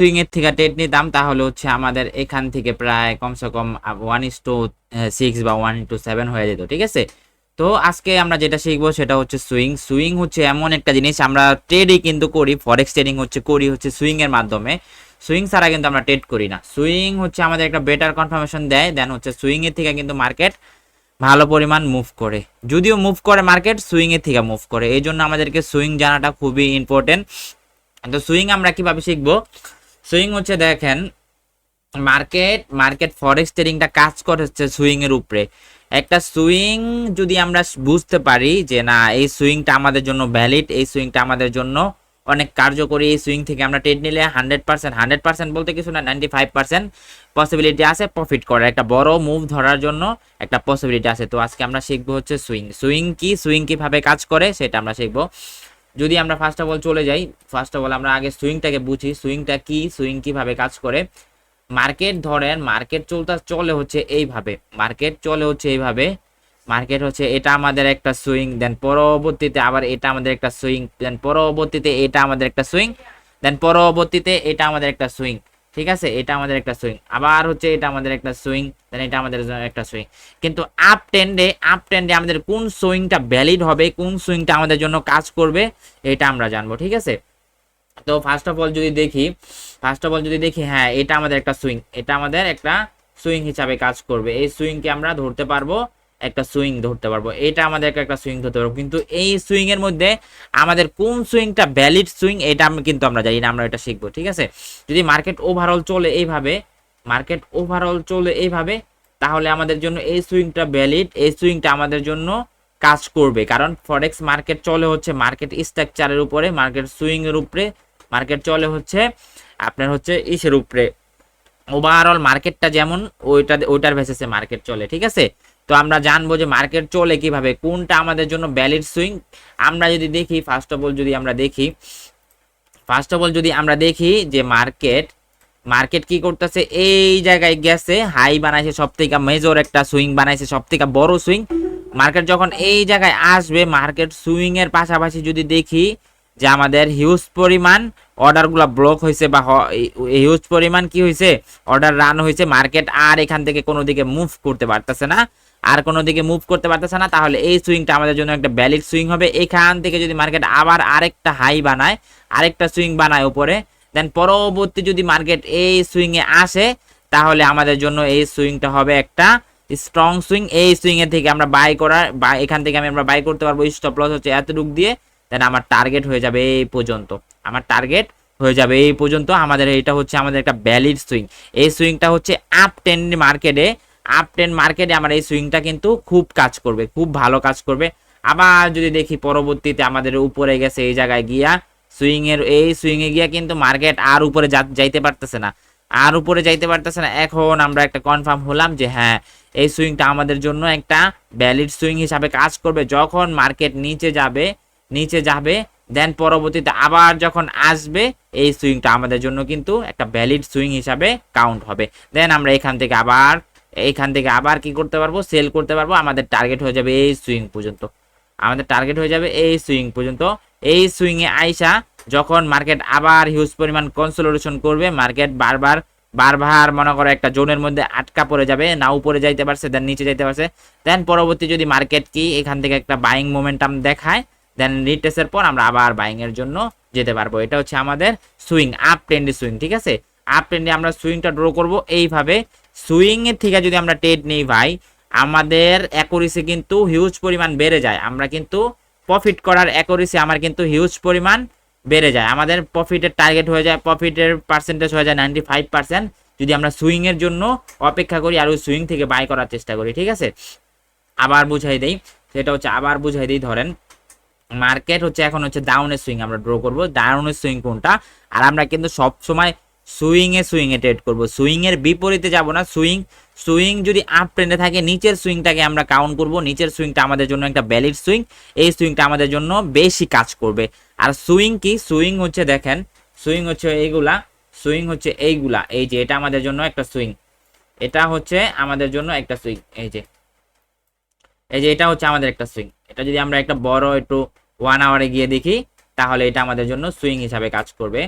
Swing এর থেকে trade নিতাম তাহলে হচ্ছে আমাদের এখান থেকে প্রায় কমসে কম 1:6 বা 1:7 হয়ে যেত, ঠিক আছে। তো আজকে আমরা যেটা শিখবো সেটা হচ্ছে সুইং। সুইং হচ্ছে এমন একটা জিনিস, আমরা ট্রেডই কিন্তু করি, ফরেক্স ট্রেডিং করি হচ্ছে সুইং এর মাধ্যমে। সুইং ছাড়া কিন্তু আমরা ট্রেড করি না। সুইং হচ্ছে আমাদের একটা বেটার কনফার্মেশন দেয়, দেন হচ্ছে সুইং এর থেকে কিন্তু মার্কেট ভালো পরিমাণ মুভ করে, যদিও মুভ করে মার্কেট সুইং এর থেকে মুভ করে, এই জন্য আমাদেরকে সুইং জানাটা খুবই ইম্পর্টেন্ট। তো সুইং আমরা কিভাবে শিখবো? সুইং হচ্ছে দেখেন, মার্কেট মার্কেট ফরেক্স ট্রেডিংটা কাজ করে হচ্ছে সুইং এর উপরে। একটা সুইং যদি আমরা বুঝতে পারি যে না এই সুইংটা আমাদের জন্য ভ্যালিড, এই সুইংটা আমাদের জন্য অনেক কার্যকরী, এই সুইং থেকে আমরা ট্রেড নিলে 100% বলতে কিছু না, 95% পসিবিলিটি আছে প্রফিট করার, একটা বড় মুভ ধরার জন্য একটা পসিবিলিটি আছে। তো আজকে আমরা শিখবো হচ্ছে সুইং। সুইং কি, সুইং কিভাবে কাজ করে সেটা আমরা শিখবো। যদি আমরা ফার্স্ট অফ অল চলে যাই, ফার্স্ট অফ অল আমরা আগে সুইংটাকে বুঝি, সুইংটা কি, সুইং কিভাবে কাজ করে। মার্কেট ধরেন, মার্কেট চলে হচ্ছে এইভাবে, মার্কেট চলে হচ্ছে এইভাবে, মার্কেট হচ্ছে এটা আমাদের একটা সুইং, দেন পরবর্তীতে আবার এটা আমাদের একটা সুইং, দেন পরবর্তীতে এটা আমাদের একটা সুইং, দেন পরবর্তীতে এটা আমাদের একটা সুইং, ঠিক আছে, এটা আমাদের একটা সুইং, আবার হচ্ছে এটা আমাদের একটা সুইং, দেন এটা আমাদের একটা সুইং। কিন্তু আপ ট্রেন্ডে আমাদের কোন সুইংটা ভ্যালিড হবে, কোন সুইংটা আমাদের জন্য কাজ করবে, এটা আমরা জানবো, ঠিক আছে। তো ফার্স্ট অফ অল যদি দেখি হ্যাঁ এটা আমাদের একটা সুইং, এটা আমাদের একটা সুইং হিসাবে কাজ করবে, এই সুইংকে আমরা ধরতে পারবো, একটা সুইং ধরতে পারবো, এটা আমাদের একটা সুইং ধরতে পারবো। কিন্তু এই সুইং এর মধ্যে আমাদের কোন সুইংটা ভ্যালিড সুইং এটা কিন্তু আমরা জানি না, আমরা এটা শিখবো, ঠিক আছে। যদি মার্কেট ওভারঅল চলে এইভাবে, মার্কেট ওভারঅল চলে এইভাবে, তাহলে আমাদের জন্য এই সুইংটা ভ্যালিড, এই সুইংটা আমাদের জন্য কাজ করবে, কারণ ফরেক্স মার্কেট চলে হচ্ছে মার্কেট স্ট্রাকচারের উপরে, মার্কেট সুইং এর উপরে, মার্কেট চলে হচ্ছে আপনার হচ্ছে ইসের উপরে, ওভারঅল মার্কেটটা যেমন ওইটার বেসিসে মার্কেট চলে, ঠিক আছে। তো আমরা জানবো যে মার্কেট চলে কিভাবে, কোনটা আমাদের জন্য ভ্যালিড সুইং। আমরা যদি দেখি ফার্স্ট অফ অল যদি আমরা দেখি যে মার্কেট কি করতেছে, এই জায়গায় গেছে, হাই বানাইছে, সব থেকে মেজর একটা সুইং বানাইছে, সব থেকে বড় সুইং। মার্কেট যখন এই জায়গায় আসবে, মার্কেট সুইং এর পাশাপাশি যদি দেখি যে আমাদের হিউজ পরিমাণ অর্ডারগুলো ব্লক হয়েছে বা হিউজ পরিমাণ কি হয়েছে, অর্ডার রান হয়েছে, মার্কেট আর এখান থেকে কোনো দিকে মুভ করতে পারতেছে না, তাহলে এই সুইংটা আমাদের জন্য একটা ভ্যালিড সুইং হবে। এখান থেকে যদি মার্কেট আবার আরেকটা হাই বানায়, আরেকটা সুইং বানায় উপরে, দেন পরবর্তী যদি মার্কেট এই সুইং এ আসে, তাহলে আমাদের জন্য এই সুইংটা হবে একটা স্ট্রং সুইং। এই সুইং এর থেকে আমরা এখান থেকে আমরা বাই করতে পারবো, স্টপ লস হচ্ছে এতটুক দিয়ে, দেন আমার টার্গেট হয়ে যাবে এই পর্যন্ত, আমাদের এটা হচ্ছে আমাদের একটা ভ্যালিড সুইং। এই সুইংটা হচ্ছে আপ ট্রেন্ড মার্কেটে আমার এই সুইংটা কিন্তু খুব কাজ করবে, খুব ভালো কাজ করবে। আবার যদি দেখি পরবর্তীতে আমাদের উপরে গেছে, এই জায়গায় গিয়া সুইং এ গিয়া কিন্তু মার্কেট আর উপরে যাইতে পারতেছে না, এখন আমরা একটা কনফার্ম হলাম যে হ্যাঁ এই সুইংটা আমাদের জন্য একটা ভ্যালিড সুইং হিসাবে কাজ করবে। যখন মার্কেট নিচে যাবে দেন পরবর্তীতে আবার যখন আসবে, এই সুইংটা আমাদের জন্য কিন্তু একটা ভ্যালিড সুইং হিসাবে কাউন্ট হবে। দেন আমরা এখান থেকে আবার কি করতে পারবো, সেল করতে পারবো। আমাদের টার্গেট হয়ে যাবে এই সুইং পর্যন্ত, এই সুইং এ আইসা যখন মার্কেট আবার হিউজ পরিমাণ কনসোলিডেশন করবে, মার্কেট বারবার মনে করো একটা জোনের মধ্যে আটকা পড়ে যাবে, না উপরে যাইতে পারছে দেন নিচে যাইতে পারছে, দেন পরবর্তী যদি মার্কেট কি এখান থেকে একটা বাইং মোমেন্টাম দেখায়, দেন রিটেস্টের পর আমরা আবার বাইং এর জন্য যেতে পারবো। এটা হচ্ছে আমাদের সুইং, আপ ট্রেন্ডি সুইং, ঠিক আছে। আপ ট্রেন্ডে আমরা সুইংটা ড্র করব এইভাবে। সুইং এর থেকে যদি আমরা ট্রেড নেই ভাই, আমাদের অ্যাকুরেসি কিন্তু হিউজ পরিমাণ বেড়ে যায়, আমরা কিন্তু প্রফিট করার অ্যাকুরেসি আমার কিন্তু হিউজ পরিমাণ বেড়ে যায়, আমাদের প্রফিটের টার্গেট হয়ে যায়, প্রফিটের পার্সেন্টেজ হয়ে যায় 95% যদি আমরা সুইং এর জন্য অপেক্ষা করি আর ওই সুইং থেকে বাই করার চেষ্টা করি, ঠিক আছে। আবার বুঝাই দেই, ধরেন মার্কেট হচ্ছে এখন হচ্ছে ডাউনের সুইং আমরা ড্র করব, ডাউনের সুইং কোনটা, আর আমরা কিন্তু সব সময় সুইং এ ট্রেড করব, সুইং এর বিপরীতে যাব না। সুইং যদি আপ ট্রেন্ডে থাকে, নিচের সুইংটাকে আমরা কাউন্ট করব, নিচের সুইংটা আমাদের জন্য একটা ভ্যালিড সুইং, এই সুইংটা আমাদের জন্য বেশি কাজ করবে। আর সুইং কি, সুইং হচ্ছে দেখেন, সুইং হচ্ছে এইগুলা, এই যে এটা আমাদের জন্য একটা সুইং, এটা হচ্ছে আমাদের জন্য একটা সুইং, এই যে এটা হচ্ছে আমাদের একটা সুইং। এটা যদি আমরা একটা বড় একটু 1 আওয়ারে গিয়ে দেখি, তাহলে এটা আমাদের জন্য সুইং হিসাবে কাজ করবে।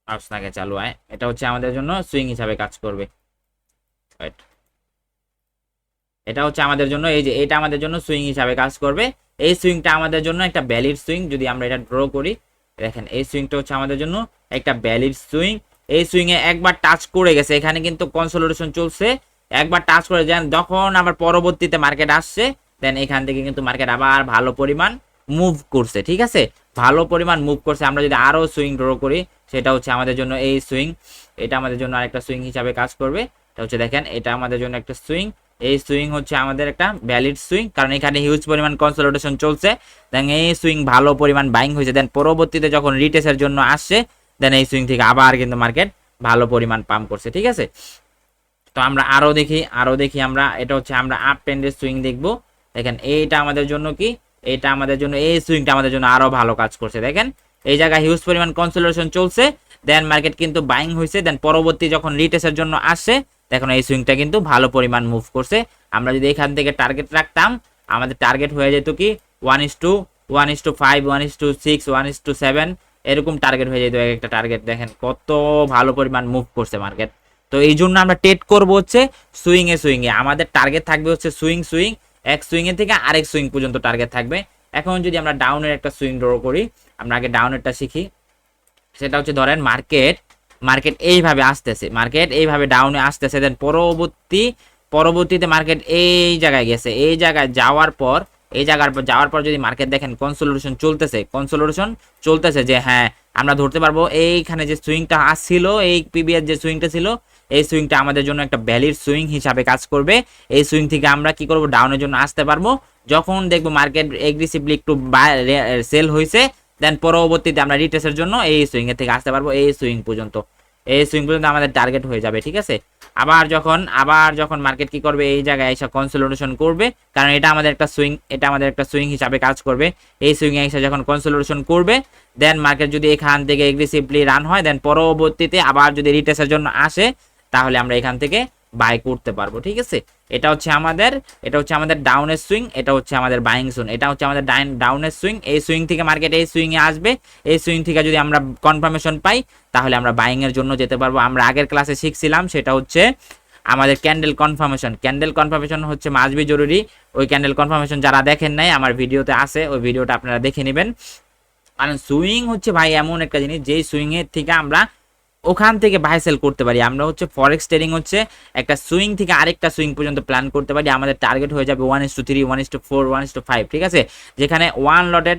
মাউস আগে চালু হয়, এটা হচ্ছে আমাদের জন্য সুইং হিসাবে কাজ করবে। Wait, এটা হচ্ছে আমাদের জন্য, এই যে এটা আমাদের জন্য সুইং হিসাবে কাজ করবে। এই সুইংটা আমাদের জন্য একটা ভ্যালিড সুইং। যদি আমরা এটা ড্র করি, দেখেন এই সুইংটা হচ্ছে আমাদের জন্য একটা ভ্যালিড সুইং। এই সুইং এ একবার টাচ করে গেছে, এখানে কিন্তু কনসোলিডেশন চলছে, একবার টাচ করে যান, যখন আবার পরবর্তীতে মার্কেট আসছে, দেন এখান থেকে কিন্তু মার্কেট আবার ভালো পরিমাণ মুভ করছে। ঠিক আছে, ভালো পরিমাণ মুভ করছে। আমরা যদি আরো সুইং ড্র করি, সেটা হচ্ছে আমাদের জন্য এই সুইং, এটা আমাদের জন্য আরেকটা সুইং হিসাবে কাজ করবে। এটা হচ্ছে দেখেন, এটা আমাদের জন্য একটা সুইং। এই সুইং হচ্ছে আমাদের একটা ভ্যালিড সুইং, কারণ এখানে হিউজ পরিমাণ কনসোলিডেশন চলছে। দেন এই সুইং ভালো পরিমাণ বাইং হয়েছে, দেন পরবর্তীতে যখন রিটেসের জন্য আসছে, দেন এই সুইং থেকে আবার কিন্তু মার্কেট ভালো পরিমাণ পাম্প করছে। ঠিক আছে, তো আমরা আরো দেখি আমরা, এটা হচ্ছে আমরা আপ ট্রেন্ডের সুইং দেখবো। দেখেন এইটা আমাদের জন্য কি, এটা আমাদের জন্য এই সুইংটা আমাদের জন্য আরো ভালো কাজ করছে। দেখেন এই জায়গায় হিউজ পরিমাণ কনসোলিডেশন চলছে, দেন মার্কেট কিন্তু বাইং হয়েছে, দেন পরবর্তী যখন রিটেসের জন্য আসছে, দেখুন এই সুইংটা কিন্তু ভালো পরিমাণ মুভ করছে। আমরা যদি এখান থেকে টার্গেট রাখতাম, আমাদের টার্গেট হয়ে যেত কি 1:1:5, 1:6, 1:7, এরকম টার্গেট হয়ে যেত একটা টার্গেট। দেখেন কত ভালো পরিমাণ মুভ করছে মার্কেট। তো এই জন্য আমরা ট্রেড করবো হচ্ছে সুইং এ আমাদের টার্গেট থাকবে হচ্ছে সুইং, এক সুইং এর থেকে আরেক সুইং পর্যন্ত টার্গেট থাকবে। এখন যদি আমরা ডাউনের একটা সুইং ড্র করি, আমরা আগে ডাউনেরটা শিখি। সেটা হচ্ছে ধরেন মার্কেট এইভাবে আসতেছে, মার্কেট এইভাবে ডাউনে আসতেছে, দেন পরবর্তীতে মার্কেট এই জায়গায় গেছে, এই জায়গায় যাওয়ার পর যদি মার্কেট দেখেন কনসোলিডেশন চলতেছে, যে হ্যাঁ আমরা ধরতে পারবো এইখানে যে সুইংটা আসছিল, এই প্রিভিয়াস যে সুইংটা ছিল, এই সুইংটা আমাদের জন্য একটা ভ্যালিড সুইং হিসাবে কাজ করবে। এই সুইং থেকে আমরা কি করব, ডাউনের জন্য আসতে পারবো। যখন দেখবো মার্কেট এগ্রেসিভলি একটু সেল হয়েছে, দেন পরবর্তীতে আমরা রিটেসের জন্য এই সুইং এর থেকে আসতে পারবো এই সুইং পর্যন্ত আমাদের টার্গেট হয়ে যাবে। ঠিক আছে, আবার যখন মার্কেট কি করবে, এই জায়গায় এসে কনসোলিডেশন করবে, কারণ এটা আমাদের একটা সুইং হিসাবে কাজ করবে। এই সুইং এ এসে যখন কনসোলিডেশন করবে, দেন মার্কেট যদি এখান থেকে এগ্রেসিভলি রান হয়, দেন পরবর্তীতে আবার যদি রিটেসের জন্য আসে, তাহলে আমরা এখান থেকে বাই করতে পারবো। ঠিক আছে, এটা হচ্ছে আমাদের ডাউনের সুইং, এটা হচ্ছে আমাদের বাইং সুইং, এটা হচ্ছে আমাদের ডাউনের সুইং। এই সুইং থেকে মার্কেট এই সুইং এ আসবে, এই সুইং থেকে যদি আমরা কনফার্মেশন পাই, তাহলে আমরা বাইং এর জন্য যেতে পারবো। আমরা আগের ক্লাসে শিখছিলাম, সেটা হচ্ছে আমাদের ক্যান্ডেল কনফার্মেশন হচ্ছে মাস্ট বি জরুরি। ওই ক্যান্ডেল কনফার্মেশন যারা দেখেন নাই, আমার ভিডিওতে আছে, ওই ভিডিওটা আপনারা দেখে নেবেন। কারণ সুইং হচ্ছে ভাই এমন একটা জিনিস, যেই সুইং এর থেকে আমরা ওখান থেকে বাই সেল করতে পারি। আমরা হচ্ছে ফরেক্স ট্রেডিং হচ্ছে একটা সুইং থেকে আরেকটা সুইং পর্যন্ত প্ল্যান করতে পারি। আমাদের টার্গেট হয়ে যাবে 1:3, 1:4, 1:5। ঠিক আছে, যেখানে ওয়ান লটের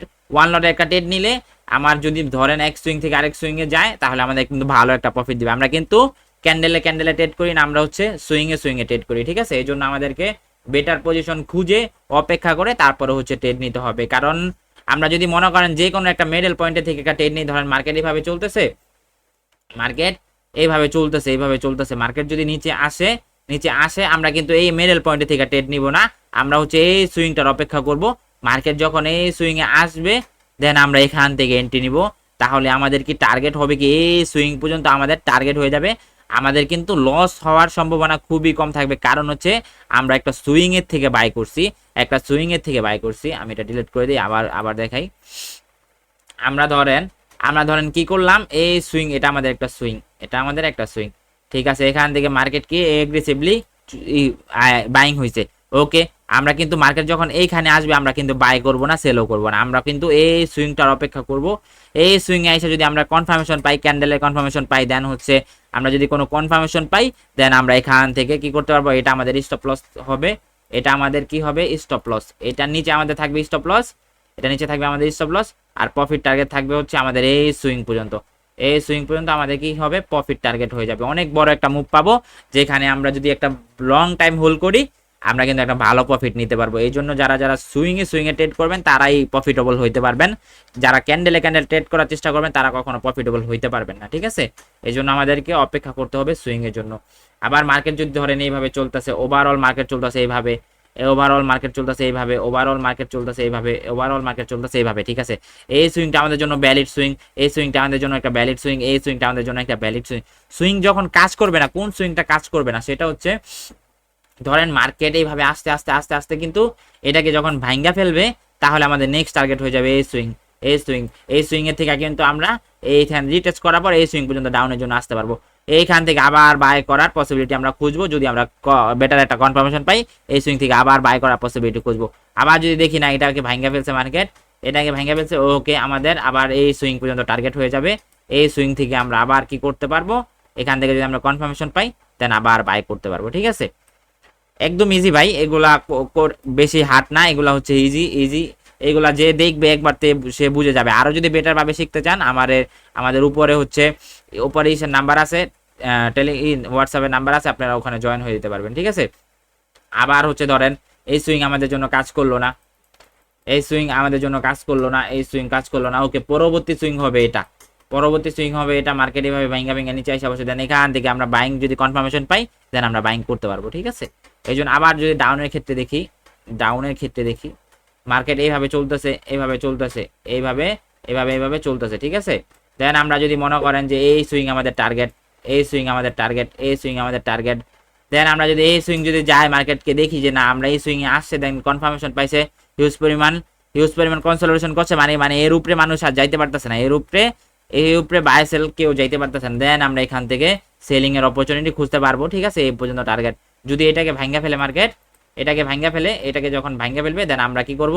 একটা ট্রেড নিলে আমার যদি ধরেন এক সুইং থেকে আরেক সুইং এ যায়, তাহলে আমাদের কিন্তু ভালো একটা প্রফিট দিবে। আমরা কিন্তু ক্যান্ডেলে ট্রেড করি না, আমরা হচ্ছে সুইং এ ট্রেড করি। ঠিক আছে, এই জন্য আমাদেরকে বেটার পজিশন খুঁজে অপেক্ষা করে তারপরে হচ্ছে ট্রেড নিতে হবে। কারণ আমরা যদি মনে করেন যে কোনো একটা মিডল পয়েন্টে থেকে একটা ট্রেড নিই, ধরেন মার্কেট এইভাবে চলতেছে, মার্কেট যদি নিচে আসে, আমরা কিন্তু এই মিডল পয়েন্টে থেকে ট্রেড নিব না, আমরা হচ্ছে এই সুইংটার অপেক্ষা করব। মার্কেট যখন এই সুইং এ আসবে, দেন আমরা এখান থেকে এন্ট্রি নিব। তাহলে আমাদের কি টার্গেট হবে কি, এই সুইং পর্যন্ত আমাদের টার্গেট হয়ে যাবে। আমাদের কিন্তু লস হওয়ার সম্ভাবনা খুবই কম থাকবে, কারণ হচ্ছে আমরা একটা সুইং এর থেকে বাই করছি। আমি এটা ডিলিট করে দিই, আবার দেখাই। আমরা ধরেন কি করলাম, এই সুইং, এটা আমাদের একটা সুইং। ঠিক আছে, এখান থেকে মার্কেট কি এগ্রেসিভলি বাইং হয়েছে। ওকে, আমরা কিন্তু মার্কেট যখন এইখানে আসবে, আমরা কিন্তু বাই করব না, সেলও করব না, আমরা কিন্তু এই সুইংটার অপেক্ষা করব। এই সুইং এ এসে যদি আমরা কনফার্মেশন পাই, ক্যান্ডেলের কনফার্মেশন পাই, দেন হচ্ছে আমরা যদি কোনো কনফার্মেশন পাই, দেন আমরা এখান থেকে কি করতে পারবো, এটা আমাদের স্টপ লস হবে। এটা আমাদের কি হবে, স্টপ লস। এটার নিচে আমাদের থাকবে স্টপ লস, এটা নিচে থাকবে আমাদের স্টপ লস। আর প্রফিট টার্গেট থাকবে হচ্ছে আমাদের এই সুইং পর্যন্ত। আমাদের কি হবে, প্রফিট টার্গেট হয়ে যাবে। অনেক বড় একটা মুভ পাবো, যেখানে আমরা যদি একটা লং টাইম হোল্ড করি, আমরা কিন্তু একটা ভালো প্রফিট নিতে পারবো। এই জন্য যারা সুইং এ ট্রেড করবেন, তারাই প্রফিটেবল হইতে পারবেন। যারা ক্যান্ডেলে ট্রেড করার চেষ্টা করবেন, তারা কখনো প্রফিটেবল হইতে পারবেন না। ঠিক আছে, এই জন্য আমাদেরকে অপেক্ষা করতে হবে সুইং এর জন্য। আবার মার্কেট যদি ধরেন এইভাবে চলতেছে, ওভারঅল মার্কেট চলতেছে এইভাবে, ঠিক আছে, এই সুইংটা আমাদের জন্য ভ্যালিড সুইং, এই সুইংটা আমাদের জন্য একটা ভ্যালিড সুইং, এই সুইংটা আমাদের জন্য একটা ভ্যালিড সুইং। সুইং যখন কাজ করবে না, কোন সুইংটা কাজ করবে না, সেটা হচ্ছে ধরেন মার্কেট এইভাবে আস্তে আস্তে কিন্তু এটাকে যখন ভাঙ্গা ফেলবে, তাহলে আমাদের নেক্সট টার্গেট হয়ে যাবে এই সুইং। এই সুইং, এই সুইং এর থেকে কিন্তু আমরা এইখানে রিটেস্ট করার পর এই সুইং পর্যন্ত ডাউনের জন্য আসতে পারবো। এইখান থেকে আবার বাই করার পসিবিলিটি আমরা খুঁজবো, যদি আমরা বেটার একটা কনফার্মেশন পাই এই সুইং থেকে আবার বাই করার পসিবিলিটি খুঁজবো। আবার যদি দেখি না এটাকে ভাঙ্গা ফেলছে মার্কেট, এটাকে ভাঙ্গা ফেলছে, ওকে আমাদের আবার এই সুইং পর্যন্ত টার্গেট হয়ে যাবে। এই সুইং থেকে আমরা আবার কি করতে পারবো, এখান থেকে যদি আমরা কনফার্মেশন পাই দেন আবার বাই করতে পারবো। ঠিক আছে, একদম ইজি ভাই, এগুলা বেশি হার্ড না, এগুলা হচ্ছে ইজি ইজি। এগুলা যে দেখবে একবার সে বুঝে যাবে। আরো যদি বেটার ভাবে শিখতে চান আমাদের উপরে হচ্ছে উপরে নাম্বার আছে, হোয়াটসঅ্যাপের নাম্বার আছে, আপনারা ওখানে জয়েন হয়ে যেতে পারবেন। ঠিক আছে, আবার হচ্ছে ধরেন এই সুইং আমাদের জন্য কাজ করলো না, এই সুইং আমাদের জন্য কাজ করলো না, এই সুইং কাজ করলো না, ওকে পরবর্তী সুইং হবে এটা, পরবর্তী সুইং হবে এটা, মার্কেট এভাবে ভাঙ্গা ভাঙ্গা নিচে আসে অবশ্যই, দেন এখান থেকে আমরা বাইং যদি কনফার্মেশন পাই দেন আমরা বাইং করতে পারবো। ঠিক আছে, এই জন্য আবার যদি ডাউনের ক্ষেত্রে দেখি মার্কেট এইভাবে চলতেছে, এইভাবে চলতেছে, এইভাবে এইভাবে এইভাবে চলতেছে। ঠিক আছে, দেন আমরা যদি মনে করেন যে এই সুইং আমাদের টার্গেট, এই সুইং আমাদের টার্গেট, এই সুইং আমাদের টার্গেট, দেন আমরা যদি এই সুইং যদি যাই মার্কেটকে দেখি যে না আমরা এই সুইং এ আসছে, দেন কনফার্মেশন পাইছে, হিউজ পরিমাণ কনসোলিডেশন করছে, মানে এর উপরে মানুষ আর যাইতে পারতেছে না, এর উপরে বাই সেল কেউ যাইতে পারতেছে না, দেন আমরা এখান থেকে সেলিং এর অপরচুনিটি খুঁজতে পারবো। ঠিক আছে, এই পর্যন্ত টার্গেট। যদি এটাকে ভাঙ্গা ফেলে মার্কেট, এটাকে যখন ভাঙ্গা ফেলবে দেন আমরা কি করব,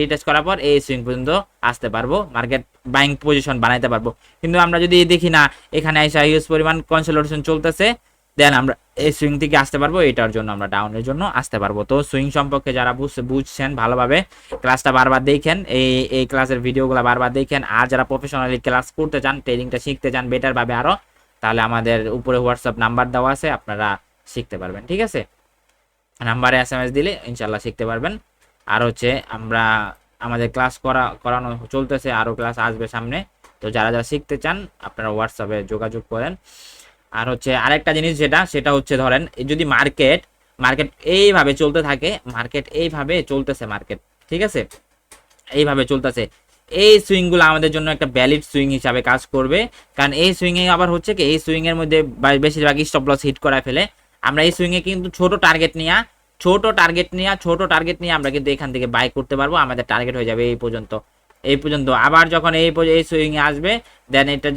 রিটেস্ট করার পর এই সুইং পর্যন্ত আসতে পারবো, মার্কেট বাইং পজিশন বানাইতে পারবো। কিন্তু আমরা যদি দেখি না এখানে এসে হিউজ পরিমাণ কনসোলিডেশন চলতেছে, দেন আমরা এই সুইং থেকে আসতে পারবো, এটার জন্য আমরা ডাউনের জন্য আসতে পারবো। তো সুইং সম্পর্কে যারা বুঝছেন ভালোভাবে ক্লাসটা বারবার দেখেন, এই ক্লাসের ভিডিওগুলো বারবার দেখেন। আর যারা প্রফেশনালি ক্লাস করতে চান, ট্রেনিংটা শিখতে চান বেটার ভাবে আরো, তাহলে আমাদের উপরে হোয়াটসঅ্যাপ নাম্বার দেওয়া আছে, আপনারা শিখতে পারবেন। ঠিক আছে, নাম্বারে SMS দিলে ইনশাল্লাহ শিখতে পারবেন। আর হচ্ছে আমাদের ক্লাস করানো চলতেছে, আরো ক্লাস আসবে সামনে। তো যারা শিখতে চান আপনারা হোয়াটসঅ্যাপে যোগাযোগ করেন। আর হচ্ছে আরেকটা জিনিস সেটা হচ্ছে ধরেন যদি মার্কেট এইভাবে চলতে থাকে, এইভাবে চলতেছে মার্কেট, ঠিক আছে, এইভাবে চলতেছে, এই সুইং গুলো আমাদের জন্য একটা ভ্যালিড সুইং হিসাবে কাজ করবে। কারণ এই সুইং এ আবার হচ্ছে কি, এই সুইং এর মধ্যে বেশিরভাগ স্টপ লস হিট করায় ফেলে। আমরা এই সুইং এ কিন্তু ছোট টার্গেট নিয়ে আমরা কিন্তু এখান থেকে বাই করতে পারবো, আমাদের টার্গেট হয়ে যাবে এই পর্যন্ত। আবার যখন এই সুইং এ আসবে, দেন এটা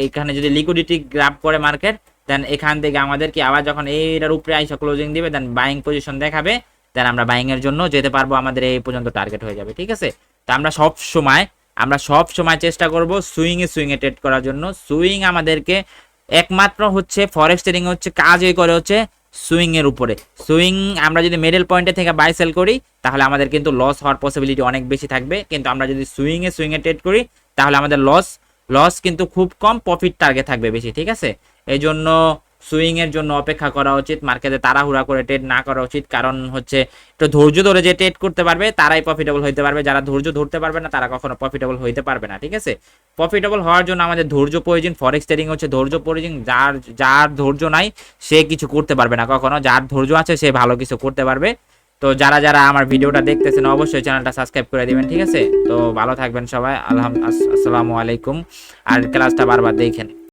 এখানে যদি লিকুইডিটি গ্র্যাব করে মার্কেট, দেন এখান থেকে আমাদের কি আবার যখন এইটার উপরে আইসা ক্লোজিং দিবে, দেন বাইং পজিশন দেখাবে, দেন আমরা বাইং এর জন্য যেতে পারবো, আমাদের এই পর্যন্ত টার্গেট হয়ে যাবে। ঠিক আছে, তো আমরা সব সময় চেষ্টা করব সুইং এ ট্রেড করার জন্য। সুইং আমাদেরকে একমাত্র হচ্ছে ফরেক্স ট্রেডিং হচ্ছে কাজই করে হচ্ছে সুইং এর উপরে। সুইং আমরা যদি মিডল পয়েন্টে থেকে বাই সেল করি তাহলে আমাদের কিন্তু লস হওয়ার পসিবিলিটি অনেক বেশি থাকবে, কিন্তু আমরা যদি সুইং এ ট্রেড করি তাহলে আমাদের লস কিন্তু খুব কম, প্রফিট টার্গেট থাকবে বেশি। ঠিক আছে, এই জন্য সুইং এর জন্য অপেক্ষা করা উচিত, মার্কেটে তাড়াহুড়া করে ট্রেড না করা উচিত। কারণ হচ্ছে একটু ধৈর্য ধরে যে ট্রেড করতে পারবে তারাই প্রফিটেবল হইতে পারবে, যারা ধৈর্য ধরতে পারবে না তারা কখনো প্রফিটেবল হইতে পারবে না। ঠিক আছে, প্রফিটেবল হওয়ার জন্য আমাদের ধৈর্য প্রয়োজন, ফরেক্স ট্রেডিং হচ্ছে ধৈর্য প্রয়োজন। যার ধৈর্য নাই সে কিছু করতে পারবে না কখনো, যার ধৈর্য আছে সে ভালো কিছু করতে পারবে। তো যারা আমার ভিডিওটা দেখতেছেন অবশ্যই চ্যানেলটা সাবস্ক্রাইব করে দিবেন। ঠিক আছে, তো ভালো থাকবেন সবাই, আসসালামু আলাইকুম। আর ক্লাসটা বারবার দেখেন।